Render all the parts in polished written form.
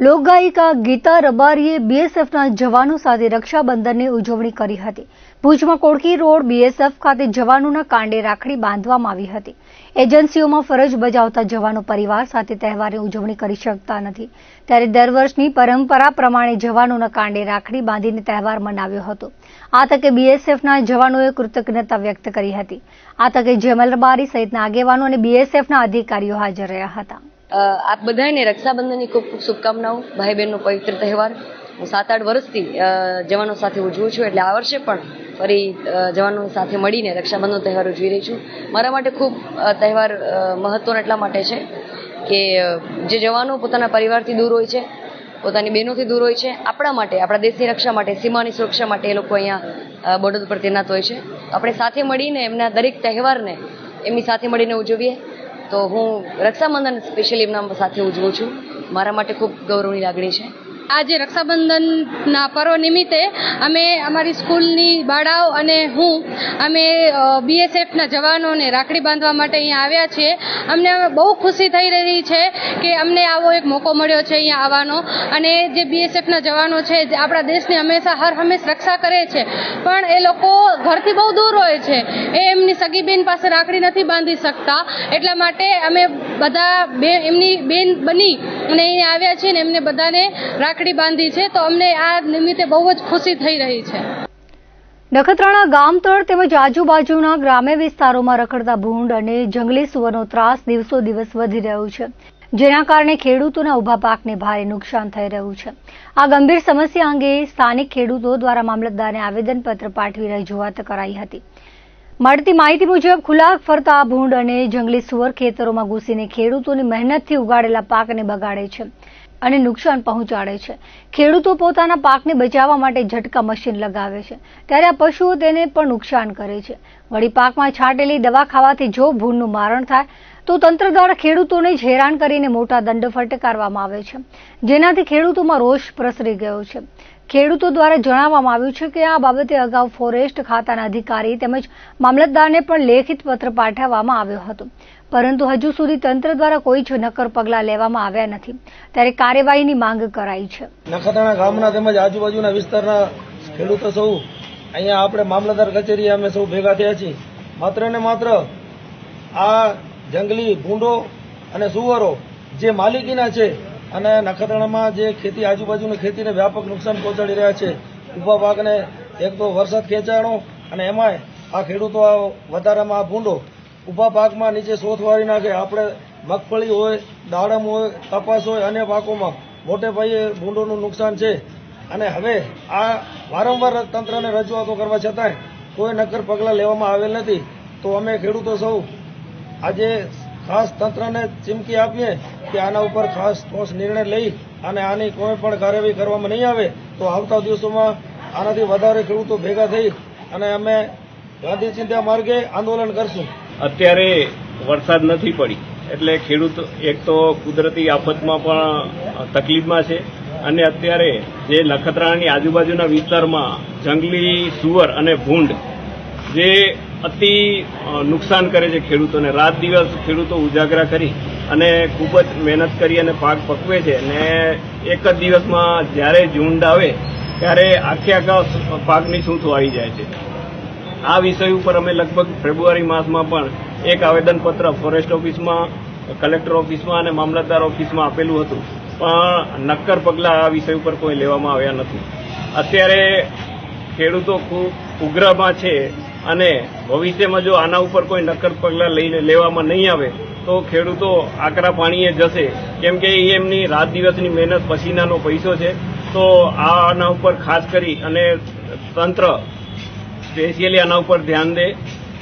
લોકગાયિકા ગીતા રબારીએ બીએસએફના જવાનો સાથે રક્ષાબંધનની ઉજવણી કરી હતી। ભુજમાં કોડકી રોડ બીએસએફ ખાતે જવાનોના કાંડે રાખડી બાંધવામાં આવી હતી। એજન્સીઓમાં ફરજ બજાવતા જવાનો પરિવાર સાથે તહેવારની ઉજવણી કરી શકતા નથી, ત્યારે દર વર્ષની પરંપરા પ્રમાણે જવાનોના કાંડે રાખડી બાંધીને તહેવાર મનાવ્યો હતો। આ તકે બીએસએફના જવાનોએ કૃતજ્ઞતા વ્યક્ત કરી હતી। આ તકે જેમલ રબારી સહિતના આગેવાનો અને બીએસએફના અધિકારીઓ હાજર રહ્યા હતા। આપ બધાને રક્ષાબંધનની ખૂબ ખૂબ શુભકામનાઓ। ભાઈ બહેનનો પવિત્ર તહેવાર હું 7-8 વર્ષથી જવાનો સાથે ઉજવું છું, એટલે આ વર્ષે પણ ફરી જવાનો સાથે મળીને રક્ષાબંધનનો તહેવાર ઉજવી રહી છું। મારા માટે ખૂબ તહેવાર મહત્વનો એટલા માટે છે કે જે જવાનો પોતાના પરિવારથી દૂર હોય છે, પોતાની બહેનોથી દૂર હોય છે, આપણા માટે, આપણા દેશની રક્ષા માટે, સીમાની સુરક્ષા માટે એ લોકો અહીંયા બોર્ડર પર તૈનાત હોય છે। આપણે સાથે મળીને એમના દરેક તહેવારને એમની સાથે મળીને ઉજવીએ તો હું રક્ષાબંધન સ્પેશિયલી એમના સાથે ઉજવું છું। મારા માટે ખૂબ ગૌરવની લાગણી છે। આજે રક્ષાબંધનના પર્વ નિમિત્તે અમે અમારી સ્કૂલની બાળાઓ અને અમે બીએસએફના જવાનોને રાખડી બાંધવા માટે અહીંયા આવ્યા છીએ। અમને બહુ ખુશી થઈ રહી છે કે અમને આવો એક મોકો મળ્યો છે અહીંયા આવવાનો, અને જે બીએસએફના જવાનો છે જે આપણા દેશની હંમેશ રક્ષા કરે છે, પણ એ લોકો ઘરથી બહુ દૂર હોય છે, એ એમની સગી બેન પાસે રાખડી નથી બાંધી શકતા, એટલા માટે અમે બધા એમની બેન બની અને અહીંયા આવ્યા છીએ ને એમને બધાને રાખડી બાંધી છે, તો અમને આ નિમિત્તે બહુ જ ખુશી થઈ રહી છે। નખત્રાણા ગામતળ તેમજ આજુબાજુના ગ્રામ્ય વિસ્તારોમાં રખડતા ભૂંડ અને જંગલી સુવરનો ત્રાસ દિવસો દિવસ વધી રહ્યો છે, જેના કારણે ખેડૂતોના ઊભા પાકને ભારે નુકસાન થઈ રહ્યું છે। આ ગંભીર સમસ્યા અંગે સ્થાનિક ખેડૂતો દ્વારા મામલતદારને આવેદનપત્ર પાઠવી રજૂઆત કરાઈ હતી। મળતી માહિતી મુજબ ખુલ્લા ફરતા ભૂંડ અને જંગલી સુવર ખેતરોમાં ઘૂસીને ખેડૂતોની મહેનતથી ઉગાડેલા પાકને બગાડે છે અને નુકસાન પહોંચાડે છે। ખેડૂતો પોતાના પાકને બચાવવા માટે ઝટકા મશીન લગાવે છે, ત્યારે આ પશુઓ તેને પણ નુકસાન કરે છે। વળી પાકમાં છાંટેલી દવા ખાવાથી જો ભૂંડનું મારણ થાય તો તંત્ર દ્વારા ખેડૂતોને જ હેરાન કરીને મોટા દંડ ફટકારવામાં આવે છે, જેનાથી ખેડૂતોમાં રોષ પ્રસરી ગયો છે। ખેડૂતો દ્વારા જણાવવામાં આવ્યું છે કે આ બાબતે અગાઉ ફોરેસ્ટ ખાતાના અધિકારી તેમજ મામલતદારને પણ લેખિત પત્ર પાઠવવામાં આવ્યો હતો, પરંતુ હજુ સુધી તંત્ર દ્વારા કોઈ જ નક્કર પગલાં લેવામાં આવ્યા નથી, ત્યારે કાર્યવાહીની માંગ કરાઈ છે। નખત્રાણા ગામના તેમજ આજુબાજુના વિસ્તારના ખેડૂતો સૌ અહીંયા આપણે મામલતદાર કચેરીએ અમે સૌ ભેગા થયા છીએ। માત્ર ને માત્ર આ જંગલી ભૂંડો અને સુવરો જે માલિકીના છે અને નખત્રાણામાં જે ખેતી આજુબાજુની ખેતીને વ્યાપક નુકસાન પહોંચાડી રહ્યા છે। ઊભા પાકને એક તો વરસાદ ખેંચાણો અને એમાંય આ ખેડૂતો વધારામાં આ ભૂંડો ઊભા પાકમાં નીચે સોથ વાળી નાખે। આપણે મગફળી હોય, દાડમ હોય, કપાસ હોય, અન્ય પાકોમાં મોટે પાયે ભૂંડોનું નુકસાન છે, અને હવે આ વારંવાર તંત્રને રજૂઆતો કરવા છતાંય કોઈ નક્કર પગલાં લેવામાં આવેલ નથી। તો અમે ખેડૂતો સૌ આજે ખાસ તંત્રને ચીમકી આપીએ કે આના ઉપર ખાસ ઠોસ નિર્ણય લઈ અને આની કોઈ પણ કાર્યવાહી કરવામાં નહીં આવે તો આવતા દિવસોમાં આનાથી વધારે ખેડૂતો ભેગા થઈ અને અમે ગાંધી ચિંતા માર્ગે આંદોલન કરશું। અત્યારે વરસાદ નથી પડી એટલે ખેડૂત એક તો કુદરતી આફતમાં પણ તકલીફમાં છે, અને અત્યારે જે નખત્રાણાની આજુબાજુના વિસ્તારમાં જંગલી સુવર અને ભૂંડ જે અતિ નુકસાન કરે છે ખેડૂતોને। રાત દિવસ ખેડૂતો ઉજાગરા કરી અને ખૂબ જ મહેનત કરી અને પાક પકવે છે, અને એક જ દિવસમાં જ્યારે ઝુંડ આવે ત્યારે આખા પાકની સૂંઠો આવી જાય છે। આ વિષય ઉપર અમે લગભગ ફેબ્રુઆરી માસમાં પણ એક આવેદનપત્ર ફોરેસ્ટ ઓફિસમાં, કલેક્ટર ઓફિસમાં અને મામલતદાર ઓફિસમાં આપેલું હતું, પણ નક્કર પગલાં આ વિષય ઉપર કોઈ લેવામાં આવ્યા નથી। અત્યારે ખેડૂતો ખૂબ ઉગ્રમાં છે, અને ભવિષ્યમાં જો આના ઉપર કોઈ નક્કર પગલાં લેવામાં નહીં આવે તો ખેડૂતો આકરા પાણીએ જશે, કેમ કે એમની રાત દિવસની મહેનત પસીનાનો પૈસો છે। તો આના ઉપર ખાસ કરી અને તંત્ર સ્પેશિયલી આના ઉપર ધ્યાન દે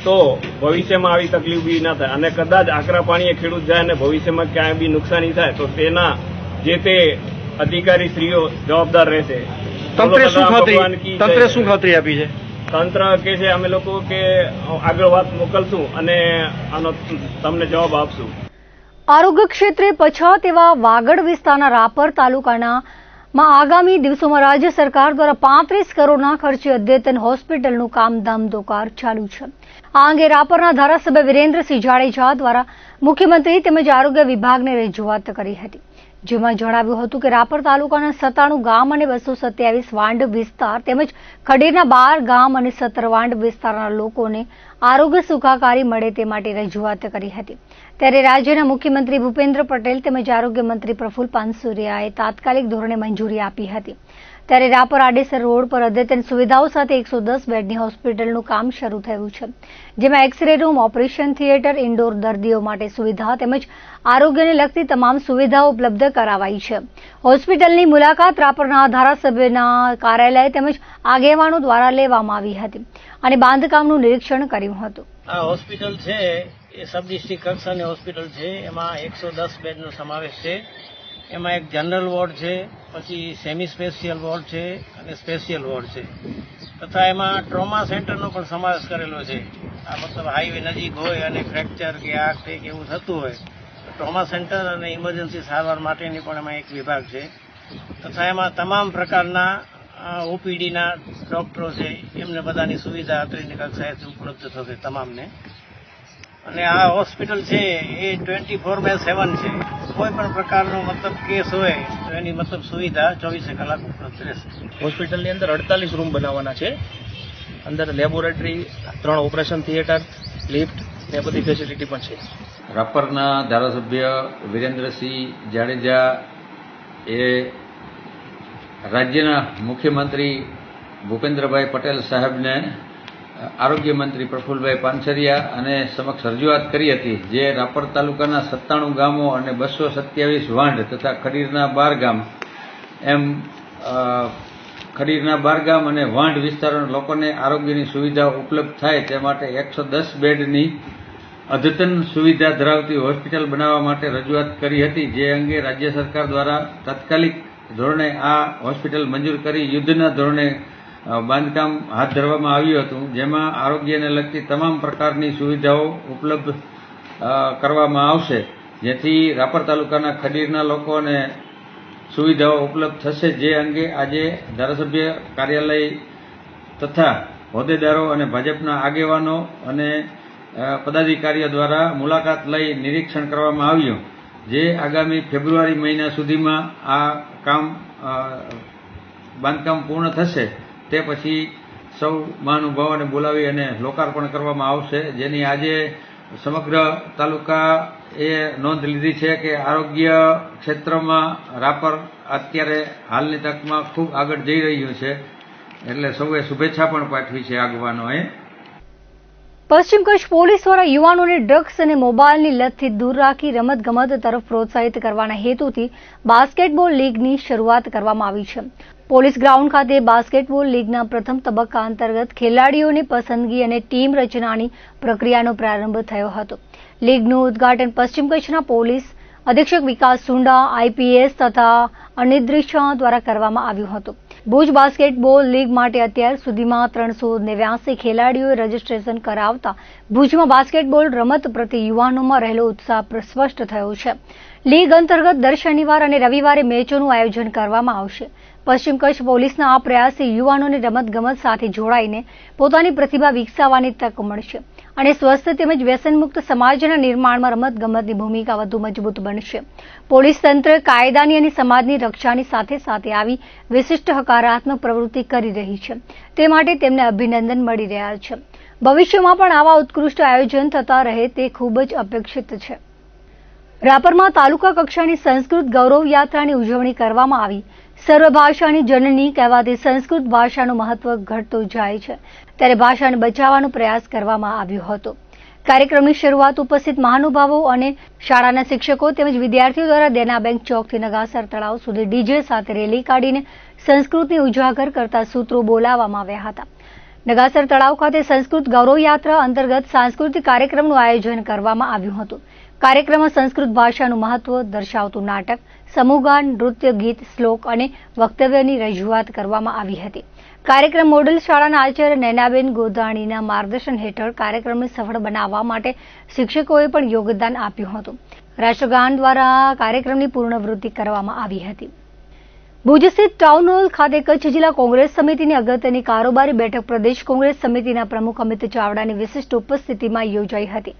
તો ભવિષ્યમાં આવી તકલીફ બી ના થાય, અને કદાચ આકરા પાણીએ ખેડૂત જાય અને ભવિષ્યમાં ક્યાંય બી નુકસાની થાય તો તેના જે તે અધિકારી શ્રીઓ જવાબદાર રહેશે। તંત્રે શું ખાતરી આપી છે? તંત્ર કે છે અમે લોકો કે આગળ વાત મોકલશું અને આનો તમને જવાબ આપશું। આરોગ્ય ક્ષેત્રે પછાત એવા વાગડ વિસ્તારના રાપર તાલુકાના આગામી દિવસોમાં રાજ્ય સરકાર દ્વારા 35 કરોડના ખર્ચે અદ્યતન હોસ્પિટલનું કામ ધમધોકાર ચાલુ છે। આ અંગે રાપરના ધારાસભ્ય વિરેન્દ્રસિંહ જાડેજા દ્વારા મુખ્યમંત્રી તેમજ આરોગ્ય વિભાગને રજૂઆત કરી હતી, જેમાં જણાવ્યું હતું કે રાપર તાલુકાના 97 ગામ અને 227 વાંડ વિસ્તાર તેમજ ખડીરના 12 ગામ અને 17 વાંડ વિસ્તારના લોકોને આરોગ્ય સુખાકારી મળે તે માટે રજૂઆત કરી હતી. ત્યારે રાજ્યના મુખ્યમંત્રી ભૂપેન્દ્ર પટેલ તેમજ આરોગ્ય મંત્રી પ્રફુલ્લ પાનસુરિયાએ તાત્કાલિક ધોરણે મંજૂરી આપી હતી. ત્યારે રાપર આડેસર રોડ પર અદ્યતન સુવિધાઓ સાથે 110 બેડની હોસ્પિટલનું કામ શરૂ થયું છે, જેમાં X-ray room, operation theatre, indoor દર્દીઓ માટે સુવિધા તેમજ આરોગ્યને લગતી તમામ સુવિધાઓ ઉપલબ્ધ કરાવાઈ છે. હોસ્પિટલની મુલાકાત રાપરના ધારાસભ્યના કાર્યાલય તેમજ આગેવાનો દ્વારા લેવામાં આવી હતી અને બાંધકામનું નિરીક્ષણ કર્યું હતું. આ હોસ્પિટલ છે એ સબ ડિસ્ટ્રિક્ટ કક્ષાની હોસ્પિટલ છે. એમાં 110 બેડનો સમાવેશ છે. એમાં એક જનરલ વોર્ડ છે, પછી સેમી સ્પેશિયલ વોર્ડ છે અને સ્પેશિયલ વોર્ડ છે, તથા એમાં ટ્રોમા સેન્ટરનો પણ સમાવેશ કરેલો છે. આ મતલબ હાઈવે નજીક હોય અને ફ્રેક્ચર કે આગ કે એવું થતું હોય તો ટ્રોમા સેન્ટર અને ઇમરજન્સી સારવાર માટેની પણ એમાં એક વિભાગ છે. તથા એમાં તમામ પ્રકારના ઓપીડીના ડોક્ટરો છે, એમને બધાની સુવિધા અત્રેની કક્ષાએથી ઉપલબ્ધ થશે તમામને. અને આ હોસ્પિટલ છે એ 24/7 છે. કોઈ પણ પ્રકારનો મતલબ કેસ હોય તો એની મતલબ સુવિધા 24 કલાક ઉપલબ્ધ રહેશે. હોસ્પિટલની અંદર 48 રૂમ બનાવવાના છે. અંદર લેબોરેટરી, 3 ઓપરેશન થિયેટર, લિફ્ટ એ બધી ફેસિલિટી પણ છે. રાપરના ધારાસભ્ય વિરેન્દ્રસિંહ જાડેજા એ રાજ્યના મુખ્યમંત્રી ભૂપેન્દ્રભાઈ પટેલ સાહેબને આરોગ્ય મંત્રી પ્રફુલ્લભાઈ પાનસરિયા અને સમક્ષ રજૂઆત કરી હતી, જે રાપર તાલુકાના 97 ગામો અને 227 વાંડ તથા ખડીરના 12 ગામ એમ ખડીરના 12 ગામ અને વાંડ વિસ્તારના લોકોને આરોગ્યની સુવિધા ઉપલબ્ધ થાય તે માટે 110 બેડની અદ્યતન સુવિધા ધરાવતી હોસ્પિટલ બનાવવા માટે રજૂઆત કરી હતી. જે અંગે રાજ્ય સરકાર દ્વારા તાત્કાલિક ધોરણે આ હોસ્પિટલ મંજૂર કરી યુદ્ધના ધોરણે બાંધકામ હાથ ધરવામાં આવ્યું હતું, જેમાં આરોગ્યને લગતી તમામ પ્રકારની સુવિધાઓ ઉપલબ્ધ કરવામાં આવશે, જેથી રાપર તાલુકાના ખડીરના લોકોને સુવિધાઓ ઉપલબ્ધ થશે. જે અંગે આજે ધારાસભ્ય કાર્યાલય તથા હોદ્દેદારો અને ભાજપના આગેવાનો અને પદાધિકારીઓ દ્વારા મુલાકાત લઈ નિરીક્ષણ કરવામાં આવ્યું, જે આગામી ફેબ્રુઆરી મહિના સુધીમાં આ બાંધકામ પૂર્ણ થશે. તે પછી સૌ મહાનુભાવોને બોલાવી અને લોકાર્પણ કરવામાં આવશે, જેની આજે સમગ્ર તાલુકાએ નોંધ લીધી છે કે આરોગ્ય ક્ષેત્રમાં રાપર અત્યારે હાલની તકમાં ખૂબ આગળ જઈ રહ્યું છે. એટલે સૌએ શુભેચ્છા પણ પાઠવી છે આગેવાનોએ. પશ્ચિમ કચ્છ પોલીસ દ્વારા યુવાનોને ડ્રગ્સ અને મોબાઈલની લતથી દૂર રાખી રમતગમત તરફ પ્રોત્સાહિત કરવાના હેતુથી બાસ્કેટબોલ લીગની શરૂઆત કરવામાં આવી છે. પોલીસ ગ્રાઉન્ડ ખાતે બાસ્કેટબોલ લીગના પ્રથમ તબક્કા અંતર્ગત ખેલાડીઓની પસંદગી અને ટીમ રચનાની પ્રક્રિયાનો પ્રારંભ થયો હતો. લીગનું ઉદ્ઘાટન પશ્ચિમ કચ્છના પોલીસ અધિક્ષક વિકાસ સુંડા, આઈપીએસ તથા અનિદ્રિશા દ્વારા કરવામાં આવ્યું હતું. ભુજ બાસ્કેટબોલ લીગ માટે અત્યાર સુધીમાં 389 ખેલાડીઓએ રજીસ્ટ્રેશન કરાવતા ભુજમાં બાસ્કેટબોલ રમત પ્રત્યે યુવાનોમાં રહેલો ઉત્સાહ સ્પષ્ટ થયો છે. લીગ અંતર્ગત દર શનિવાર અને રવિવારે મેચોનું આયોજન કરવામાં આવશે. પશ્ચિમ કચ્છ પોલીસના આ પ્રયાસથી યુવાનોને રમતગમત સાથે જોડાઈને પોતાની પ્રતિભા વિકસાવવાની તક મળશે અને સ્વસ્થ તેમજ વ્યસનમુક્ત સમાજના નિર્માણમાં રમતગમતની ભૂમિકા વધુ મજબૂત બનશે. પોલીસ તંત્ર કાયદાની અને સમાજની રક્ષાની સાથે સાથે આવી વિશિષ્ટ હકારાત્મક પ્રવૃત્તિ કરી રહી છે, તે માટે તેમને અભિનંદન મળી રહ્યા છે. ભવિષ્યમાં પણ આવા ઉત્કૃષ્ટ આયોજન થતા રહે તે ખૂબ જ અપેક્ષિત છે. રાપરમાં તાલુકા કક્ષાની સંસ્કૃત ગૌરવ યાત્રાની ઉજવણી કરવામાં આવી. સર્વભાષાની જનની કહેવાતી સંસ્કૃત ભાષાનું મહત્વ ઘટતું જાય છે, ત્યારે ભાષાને બચાવવાનો પ્રયાસ કરવામાં આવ્યો હતો. કાર્યક્રમની શરૂઆત ઉપસ્થિત મહાનુભાવો અને શાળાના શિક્ષકો તેમજ વિદ્યાર્થીઓ દ્વારા દેના બેંક ચોકથી નગાસર તળાવ સુધી ડીજે સાથે રેલી કાઢીને સંસ્કૃતને ઉજાગર કરતા સૂત્રો બોલાવવામાં આવ્યા હતા. નગાસર તળાવ ખાતે સંસ્કૃત ગૌરવ યાત્રા અંતર્ગત સાંસ્કૃતિક કાર્યક્રમનું આયોજન કરવામાં આવ્યું હતું. કાર્યક્રમમાં સંસ્કૃત ભાષાનું મહત્વ દર્શાવતું નાટક, સમૂહગાન, નૃત્ય, ગીત, શ્લોક અને વક્તવ્યની રજૂઆત કરવામાં આવી હતી. કાર્યક્રમ મોડલ શાળાના આચાર્ય નૈનાબેન ગોધાણીના માર્ગદર્શન હેઠળ કાર્યક્રમને સફળ બનાવવા માટે શિક્ષકોએ પણ યોગદાન આપ્યું હતું. રાષ્ટ્રગાન દ્વારા કાર્યક્રમની પૂર્ણવૃત્તિ કરવામાં આવી હતી. ભુજ સ્થિત ટાઉન હોલ ખાતે કચ્છ જિલ્લા કોંગ્રેસ સમિતિની અગત્યની કારોબારી બેઠક પ્રદેશ કોંગ્રેસ સમિતિના પ્રમુખ અમિત ચાવડાની વિશિષ્ટ ઉપસ્થિતિમાં યોજાઈ હતી.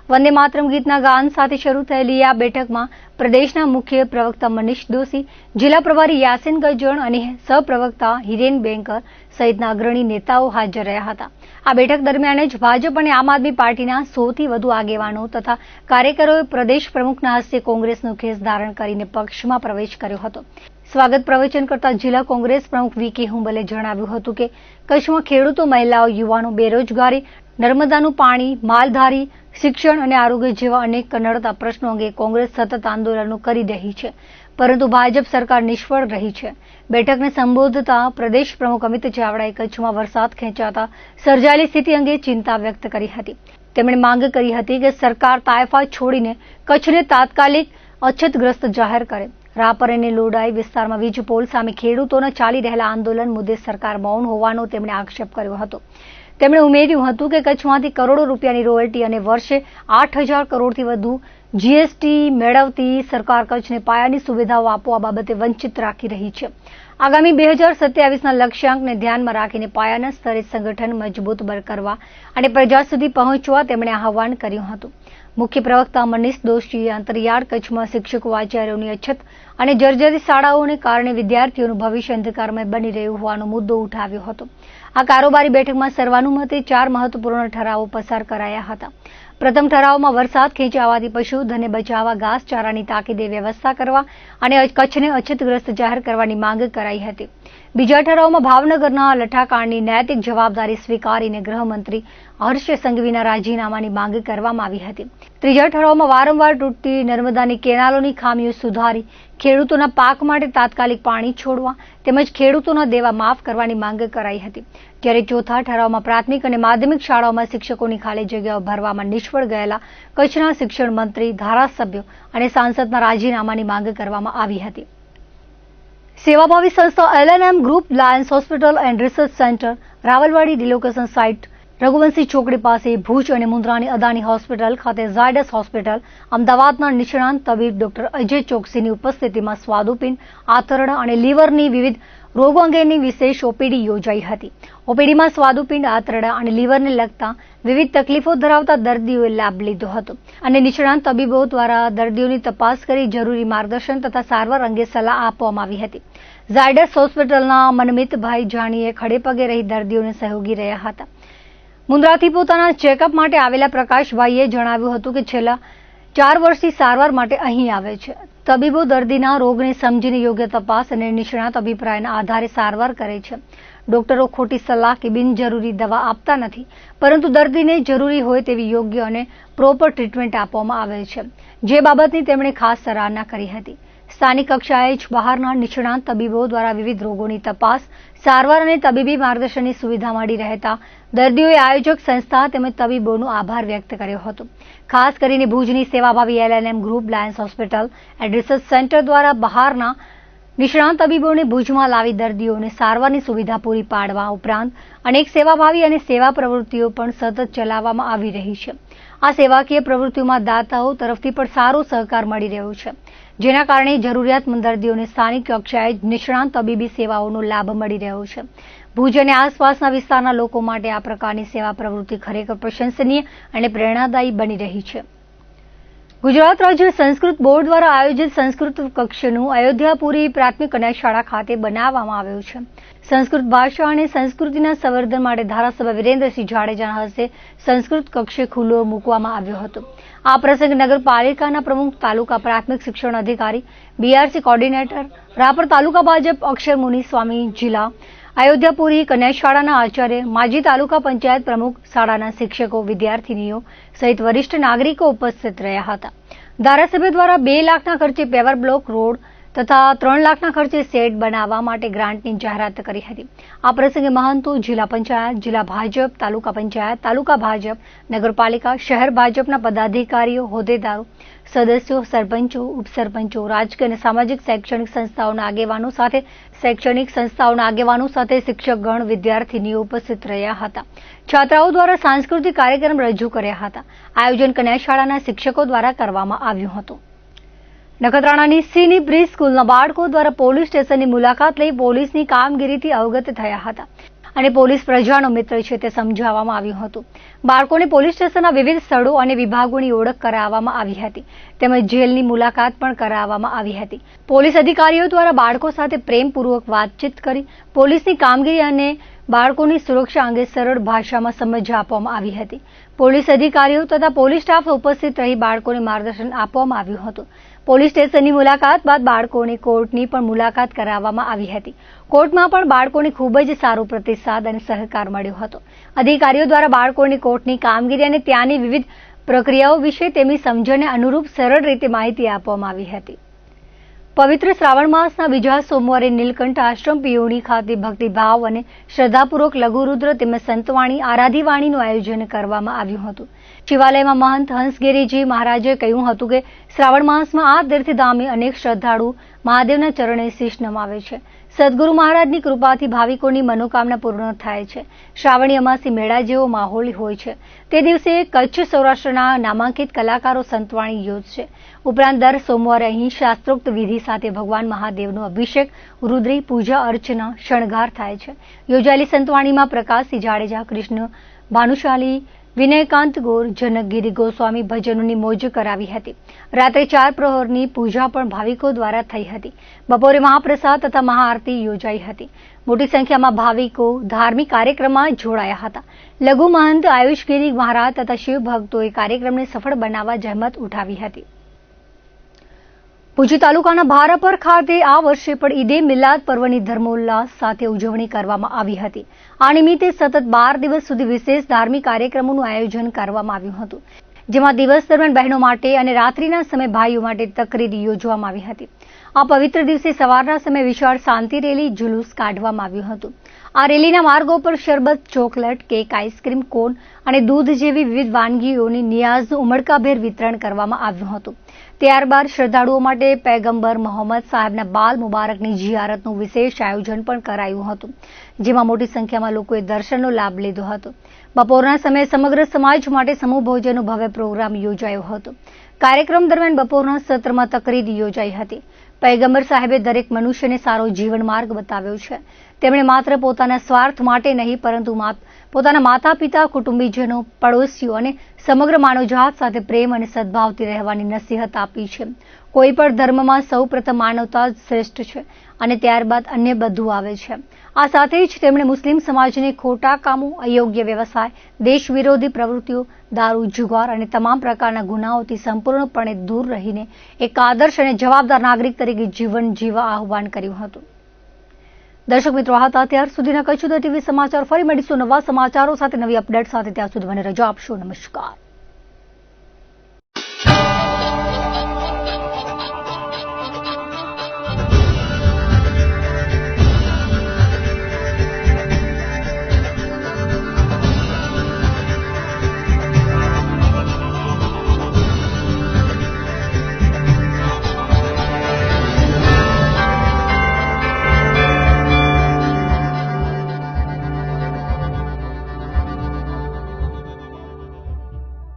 વંદે માતરમ ગીતના ગાન સાથે શરૂ થયેલી આ બેઠકમાં પ્રદેશના મુખ્ય પ્રવક્તા મનીષ દોશી, જિલ્લા પ્રભારી યાસીન ગજ્જણ અને સહપ્રવક્તા હિરેન બેંકર સહિતના અગ્રણી નેતાઓ હાજર રહ્યા હતા. આ બેઠક દરમિયાન જ ભાજપ અને આમ આદમી પાર્ટીના 100થી વધુ આગેવાનો તથા કાર્યકરોએ પ્રદેશ પ્રમુખના હસ્તે કોંગ્રેસનું ખેસ ધારણ કરીને પક્ષમાં પ્રવેશ કર્યો હતો. સ્વાગત પ્રવચન કરતા જિલ્લા કોંગ્રેસ પ્રમુખ વી.કે. હુંબલે જણાવ્યું હતું કે કચ્છમાં ખેડૂતો, મહિલાઓ, યુવાનો, બેરોજગારી, નર્મદાનું પાણી, માલધારી, શિક્ષણ અને આરોગ્ય જેવા અનેક નડતા પ્રશ્નો અંગે કોંગ્રેસ સતત આંદોલનો કરી રહી છે, પરંતુ ભાજપ સરકાર નિષ્ફળ રહી છે. બેઠકને સંબોધતા પ્રદેશ પ્રમુખ અમિત ચાવડાએ કચ્છમાં વરસાદ ખેંચાતા સર્જાયેલી સ્થિતિ અંગે ચિંતા વ્યક્ત કરી હતી. તેમણે માંગ કરી હતી કે સરકાર તાયફા છોડીને કચ્છને તાત્કાલિક અછતગ્રસ્ત જાહેર કરે. રાપર અને લોડાઈ વિસ્તારમાં વીજ પોલ સામે ખેડૂતોના ચાલી રહેલા આંદોલન મુદ્દે સરકાર મૌન હોવાનો તેમણે આક્ષેપ કર્યો હતો. તેમણે ઉમેર્યું હતું કે કચ્છમાંથી કરોડો રૂપિયાની રોયલ્ટી અને વર્ષે 8,000 કરોડથી વધુ જીએસટી મેળવતી સરકાર કચ્છને પાયાની સુવિધાઓ આપવા બાબતે વંચિત રાખી રહી છે. આગામી 2027ના લક્ષ્યાંકને ધ્યાનમાં રાખીને પાયાના સ્તરે સંગઠન મજબૂત કરવા અને પ્રજા સુધી પહોંચવા તેમણે આહવાન કર્યું હતું. મુખ્ય પ્રવક્તા મનીષ દોશીએ અંતરિયાળ કચ્છમાં શિક્ષકો, આચાર્યોની અછત અને જર્જરિત શાળાઓને કારણે વિદ્યાર્થીઓનું ભવિષ્ય અંધકારમય બની રહ્યું હોવાનો મુદ્દો ઉઠાવ્યો હતો. આ કારોબારી બેઠકમાં સર્વાનુમતે 4 મહત્વપૂર્ણ ઠરાવો પસાર કરાયા હતા. પ્રથમ ઠરાવમાં વરસાદ ખેંચાવાથી પશુધનને બચાવવા ઘાસચારાની તાકીદે વ્યવસ્થા કરવા અને કચ્છને અછતગ્રસ્ત જાહેર કરવાની માંગ કરાઈ હતી. બીજા ઠરાવમાં ભાવનગરના લઠ્ઠાકાંડની નૈતિક જવાબદારી સ્વીકારીને ગૃહમંત્રી હર્ષ સંઘવીના રાજીનામાની માંગ કરવામાં આવી હતી. ત્રીજા ઠરાવમાં વારંવાર તૂટતી નર્મદાની કેનાલોની ખામીઓ સુધારી ખેડૂતોના પાક માટે તાત્કાલિક પાણી છોડવા તેમજ ખેડૂતોના દેવા માફ કરવાની માંગ કરાઈ હતી. જ્યારે ચોથા ઠરાવમાં પ્રાથમિક અને માધ્યમિક શાળાઓમાં શિક્ષકોની ખાલી જગ્યાઓ ભરવામાં નિષ્ફળ ગયેલા કચ્છના શિક્ષણ મંત્રી, ધારાસભ્યો અને સાંસદના રાજીનામાની માંગ કરવામાં આવી હતી. સેવાભાવી સંસ્થા LNM group, Lions hospital and research centre, Rawalwadi relocation site, Raghuvanshi ચોકડી પાસે ભુજ અને મુન્દ્રાની અદાણી હોસ્પિટલ ખાતે ઝાયડસ હોસ્પિટલ, અમદાવાદના નિષ્ણાંત તબીબ ડોક્ટર અજય ચોકસીની ઉપસ્થિતિમાં સ્વાદુપિંડ, આંતરડા અને લીવરની વિવિધ રોગો અંગેની વિશેષ ઓપીડી યોજાઈ હતી. ઓપીડીમાં સ્વાદુપિંડ, આંતરડા અને લીવરને લગતા વિવિધ તકલીફો ધરાવતા દર્દીઓએ લાભ લીધો હતો અને નિષ્ણાંત તબીબો દ્વારા દર્દીઓની તપાસ કરી જરૂરી માર્ગદર્શન તથા સારવાર અંગે સલાહ આપવામાં આવી હતી. ઝાયડસ હોસ્પિટલના મનમિતભાઈ જાણીએ ખડેપગે રહી દર્દીઓને સહયોગી રહ્યા હતા. મુન્દ્રાથી પોતાના ચેકઅપ માટે આવેલા પ્રકાશભાઈએ જણાવ્યું હતું કે છેલ્લા 4 વર્ષથી સારવાર માટે અહીં આવે છે. તબીબો દર્દીના રોગને સમજીને યોગ્ય તપાસ અને નિષ્ણાત અભિપ્રાયના આધારે સારવાર કરે છે. ડોક્ટરો ખોટી સલાહ કે બિનજરૂરી દવા આપતા નથી, પરંતુ દર્દીને જરૂરી હોય તેવી યોગ્ય અને પ્રોપર ટ્રીટમેન્ટ આપવામાં આવે છે, જે બાબતની તેમણે ખાસ સરાહના કરી હતી. સ્થાનિક કક્ષાએ જ બહારના નિષ્ણાંત તબીબો દ્વારા વિવિધ રોગોની તપાસ, સારવાર અને તબીબી માર્ગદર્શનની સુવિધા મળી રહેતા દર્દીઓએ આયોજક સંસ્થા તેમજ તબીબોનો આભાર વ્યક્ત કર્યો હતો. ખાસ કરીને ભુજની સેવાભાવી LNM group, Lions hospital and research centre દ્વારા બહારના નિષ્ણાંત તબીબોને ભુજમાં લાવી દર્દીઓને સારવારની સુવિધા પૂરી પાડવા ઉપરાંત અનેક સેવાભાવી અને સેવા પ્રવૃત્તિઓ પણ સતત ચલાવવામાં આવી રહી છે. આ સેવાકીય પ્રવૃત્તિઓમાં દાતાઓ તરફથી પણ સારો સહકાર મળી રહ્યો છે, જેના કારણે જરૂરિયાતમંદ દર્દીઓને સ્થાનિક કક્ષાએ નિષ્ણાંત તબીબી સેવાઓનો લાભ મળી રહ્યો છે. ભુજ અને આસપાસના વિસ્તારના લોકો માટે આ પ્રકારની સેવા પ્રવૃત્તિ ખરેખર પ્રશંસનીય અને પ્રેરણાદાયી બની રહી છે. ગુજરાત રાજ્ય સંસ્કૃત બોર્ડ દ્વારા આયોજિત સંસ્કૃત કક્ષનું અયોધ્યાપુરી પ્રાથમિક કન્યા શાળા ખાતે બનાવવામાં આવ્યું છે. સંસ્કૃત ભાષા અને સંસ્કૃતિના સંવર્ધન માટે ધારાસભ્ય વિરેન્દ્રસિંહ જાડેજાના હસ્તે સંસ્કૃત કક્ષ ખુલ્લો મૂકવામાં આવ્યો હતો. આ પ્રસંગે નગરપાલિકાના પ્રમુખ, તાલુકા પ્રાથમિક શિક્ષણ અધિકારી, BRC કોર્ડિનેટર, રાપર તાલુકા ભાજપ અક્ષર મુનિ સ્વામી, જિલ્લા અયોધ્યાપુરી કન્યા શાળાના આચાર્ય, માજી તાલુકા પંચાયત પ્રમુખ, શાળાના શિક્ષકો, વિદ્યાર્થીનીઓ સહિત વરિષ્ઠ નાગરિકો ઉપસ્થિત રહ્યા હતા. ધારાસભ્ય દ્વારા 2 લાખના ખર્ચે પેવર બ્લોક રોડ તથા 3 લાખના ખર્ચે શેડ બનાવવા માટે ગ્રાન્ટની જાહેરાત કરી હતી. આ પ્રસંગે મહંતો, જિલ્લા પંચાયત, જિલ્લા ભાજપ, તાલુકા પંચાયત, તાલુકા ભાજપ, નગરપાલિકા, શહેર ભાજપના પદાધિકારીઓ, હોદ્દેદારો, સદસ્યો, સરપંચો, ઉપસરપંચો, રાજકીય અને સામાજિક શૈક્ષણિક સંસ્થાઓના આગેવાનો સાથે શિક્ષકગણ, વિદ્યાર્થીનીઓ ઉપસ્થિત રહ્યા હતા. છાત્રાઓ દ્વારા સાંસ્કૃતિક કાર્યક્રમ રજૂ કર્યા હતા. આયોજન કન્યા શાળાના શિક્ષકો દ્વારા કરવામાં આવ્યું હતું. નખત્રાણાની સિની પ્રી સ્કૂલના બાળકો દ્વારા પોલીસ સ્ટેશનની મુલાકાત લઈ પોલીસની કામગીરીથી અવગત થયા હતા અને પોલીસ પ્રજાનો મિત્ર છે તે સમજાવવામાં આવ્યું હતું. બાળકોને પોલીસ સ્ટેશનના વિવિધ સ્થળો અને વિભાગોની ઓળખ કરાવવામાં આવી હતી તેમજ જેલની મુલાકાત પણ કરાવવામાં આવી હતી. પોલીસ અધિકારીઓ દ્વારા બાળકો સાથે પ્રેમપૂર્વક વાતચીત કરી પોલીસની કામગીરી અને બાળકોની સુરક્ષા અંગે સરળ ભાષામાં સમજ આપવામાં આવી હતી. પોલીસ અધિકારીઓ તથા પોલીસ સ્ટાફ ઉપસ્થિત રહી બાળકોને માર્ગદર્શન આપવામાં આવ્યું હતું. પોલીસ સ્ટેશનની મુલાકાત બાદ બાળકોને કોર્ટની પણ મુલાકાત કરાવવામાં આવી હતી. કોર્ટમાં પણ બાળકોને ખૂબ જ સારો પ્રતિસાદ અને સહકાર મળ્યો હતો. અધિકારીઓ દ્વારા બાળકોને કોર્ટની કામગીરી અને ત્યાંની વિવિધ પ્રક્રિયાઓ વિશે તેમની સમજણને અનુરૂપ સરળ રીતે માહિતી આપવામાં આવી હતી. પવિત્ર શ્રાવણ માસના બીજા સોમવારે નીલકંઠ આશ્રમ પિયોણી ખાતે ભક્તિભાવ અને શ્રદ્ધાપૂર્વક લઘુરુદ્ર તેમજ સંતવાણી આરાધીવાણીનું આયોજન કરવામાં આવ્યું હતું. શિવાલયમાં મહંત હંસગીરીજી મહારાજે કહ્યું હતું કે શ્રાવણ માસમાં આ તીર્થધામે અનેક શ્રદ્ધાળુ મહાદેવના ચરણે શીશ નમાવે છે. સદગુરુ મહારાજની કૃપાથી ભાવિકોની મનોકામના પૂર્ણ થાય છે. શ્રાવણી અમાસી મેળા જેવો માહોલ હોય છે. તે દિવસે કચ્છ સૌરાષ્ટ્રના નામાંકિત કલાકારો સંતવાણી યોજશે. ઉપરાંત દર સોમવારે અહીં શાસ્ત્રોક્ત વિધિ સાથે ભગવાન મહાદેવનો અભિષેક, રુદ્રી પૂજા અર્ચના, શણગાર થાય છે. યોજાયેલી સંતવાણીમાં પ્રકાશસિંહ જાડેજા, કૃષ્ણ ભાનુશાલી, વિનયકાંત ગોર, જનકગીરી ગોસ્વામી ભજનોની મોજ કરાવી હતી. રાત્રે 4 પ્રહરની પૂજા પણ ભાવિકો દ્વારા થઈ હતી. બપોરે મહાપ્રસાદ તથા મહાઆરતી યોજાઈ હતી. મોટી સંખ્યામાં ભાવિકો ધાર્મિક કાર્યક્રમમાં જોડાયા હતા. લઘુ મહંત આયુષગીરી મહારાજ તથા શિવ ભક્તોએ કાર્યક્રમને સફળ બનાવવા જહેમત ઉઠાવી હતી. ભુજ તાલુકાના ભારાપર ખાતે આ વર્ષે પણ ઈદે મિલાદ પર્વની ધર્મોલ્લાસ સાથે ઉજવણી કરવામાં આવી હતી. આ નિમિત્તે સતત 12 દિવસ સુધી વિશેષ ધાર્મિક કાર્યક્રમોનું આયોજન કરવામાં આવ્યું હતું, જેમાં દિવસ દરમિયાન બહેનો માટે અને રાત્રિના સમયે ભાઈઓ માટે તકરીર યોજવામાં આવી હતી. આ પવિત્ર દિવસે સવારના સમયે વિશાળ શાંતિ રેલી જુલુસ કાઢવામાં આવ્યું હતું. આ રેલીના માર્ગો પર શરબત, ચોકલેટ, કેક, આઈસ્ક્રીમ, કોન અને દૂધ જેવી વિવિધ વાનગીઓની નિયાઝનું ઉમળકાભેર વિતરણ કરવામાં આવ્યું હતું. ત્યારબાદ શ્રદ્ધાળુઓ માટે પૈગંબર મોહમ્મદ સાહેબના બાલ મુબારકની જિયારતનું વિશેષ આયોજન પણ કરાયું હતું, જેમાં મોટી સંખ્યામાં લોકોએ દર્શનનો લાભ લીધો હતો. બપોરના સમયે સમગ્ર સમાજ માટે સમૂહ ભોજનનો ભવ્ય પ્રોગ્રામ યોજાયો હતો. કાર્યક્રમ દરમિયાન બપોરના સત્રમાં તકરીર યોજાઈ હતી. પૈગંબર સાહેબે દરેક મનુષ્યને સારો જીવન માર્ગ બતાવ્યો છે. તેમણે માત્ર પોતાના સ્વાર્થ માટે નહીં પરંતુ પોતાના માતા પિતા, કુટુંબીજનો, પડોશીઓ અને સમગ્ર માનવજાત સાથે પ્રેમ અને સદભાવથી રહેવાની નસીહત આપી છે. કોઈ પણ ધર્મમાં સૌ પ્રથમ માનવતા જ શ્રેષ્ઠ છે અને ત્યારબાદ અન્ય બધું આવે છે. આ સાથે જ તેમણે મુસ્લિમ સમાજને ખોટા કામો, અયોગ્ય વ્યવસાય, દેશ વિરોધી પ્રવૃત્તિઓ, દારૂ, જુગાર અને તમામ પ્રકારના ગુનાઓથી સંપૂર્ણપણે દૂર રહીને એક આદર્શ અને જવાબદાર નાગરિક તરીકે જીવન જીવવા આહ્વાન કર્યું હતું. દર્શક મિત્રો, આ હતા અત્યાર સુધીના કચ્છ ટીવી સમાચાર. ફરી મળીશું નવા સમાચારો સાથે, નવી અપડેટ સાથે. ત્યાં સુધી મને રજા આપશો. નમસ્કાર.